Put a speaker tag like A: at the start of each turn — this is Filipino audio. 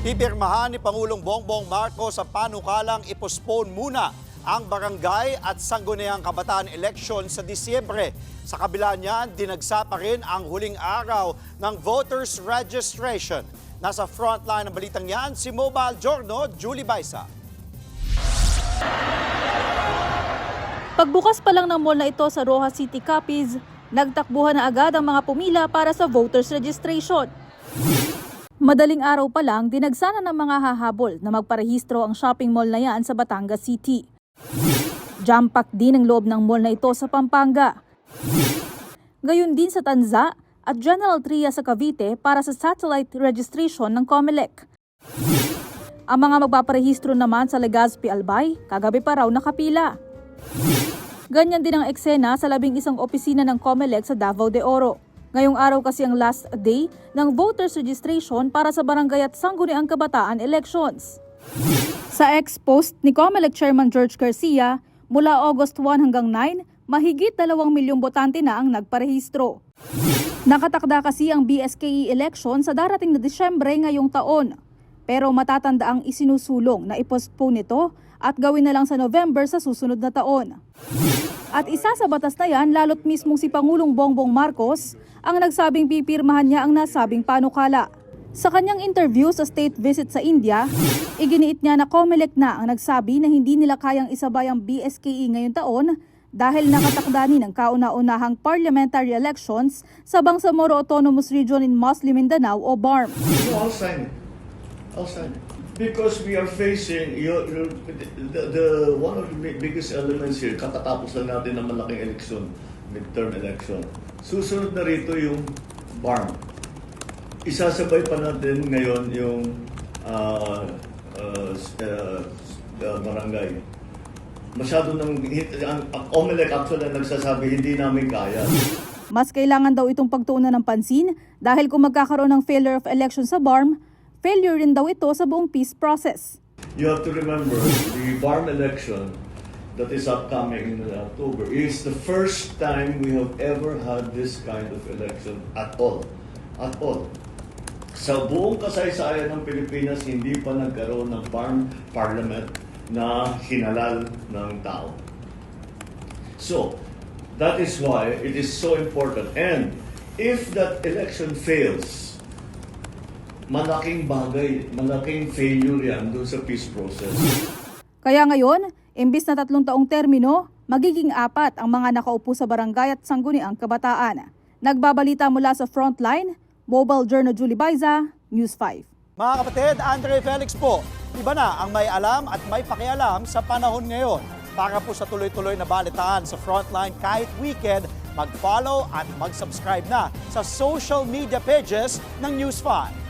A: Pipirmahan ni Pangulong Bongbong Marcos sa panukalang i-postpone muna ang barangay at sangguniang kabataan election sa Disyembre. Sa kabila niyan, dinagsa pa rin ang huling araw ng voters registration. Nasa frontline ng balitang yan, si Mobile Giorno, Julie Baisa.
B: Pagbukas pa lang ng mall na ito sa Rojas City, Capiz, nagtakbuhan na agad ang mga pumila para sa voters registration. Madaling araw pa lang, dinagsana ng mga hahabol na magparehistro ang shopping mall na yan sa Batangas City. Jam-packed din ang loob ng mall na ito sa Pampanga. Gayon din sa Tanza at General Trias sa Cavite para sa satellite registration ng COMELEC. Ang mga magpaparehistro naman sa Legazpi Albay, kagabi pa raw nakapila. Ganyan din ang eksena sa 11 opisina ng COMELEC sa Davao de Oro. Ngayong araw kasi ang last day ng voters registration para sa barangay at sangguniang kabataan elections. Sa ex-post ni COMELEC Chairman George Garcia, mula August 1 hanggang 9, mahigit 2 milyong botante na ang nagparehistro. Nakatakda kasi ang BSKE election sa darating na Disyembre ngayong taon. Pero matatanda ang isinusulong na i-postpone ito at gawin na lang sa November sa susunod na taon. At isa sa batas na yan, lalo't mismong si Pangulong Bongbong Marcos ang nagsabing pipirmahan niya ang nasabing panukala. Sa kanyang interview sa state visit sa India, iginiit niya na COMELEC na ang nagsabi na hindi nila kayang isabay ang BSKE ngayong taon dahil nakatakda ng kauna-unahang parliamentary elections sa Bangsamoro Autonomous Region in Muslim Mindanao o BARM.
C: I'll sign it. I'll sign it. Because we are facing the one of the biggest elements here, kakatapos lang natin ng malaking election, midterm election. Susunod na rito yung BARM. Isasabay pa natin ngayon yung barangay. Masyado nang, ang COMELEC actually nagsasabi hindi namin kaya.
B: Mas kailangan daw itong pagtuunan ng pansin dahil kung magkakaroon ng failure of election sa BARM, failure rin daw ito sa buong peace process.
C: You have to remember, the BARM election that is upcoming in October is the first time we have ever had this kind of election at all. At all. Sa buong kasaysayan ng Pilipinas, hindi pa nagkaroon ng BARM parliament na hinalal ng tao. So, that is why it is so important. And if that election fails, malaking bagay, malaking failure yan doon sa peace process.
B: Kaya ngayon, imbis na 3 taong termino, magiging 4 ang mga nakaupo sa barangay at sangguniang kabataan. Nagbabalita mula sa Frontline, Mobile Journal Julie Baisa, News 5.
A: Mga kapatid, Andre Felix po, iba na ang may alam at may pakialam sa panahon ngayon. Para po sa tuloy-tuloy na balitaan sa Frontline kahit weekend, mag-follow at mag-subscribe na sa social media pages ng News 5.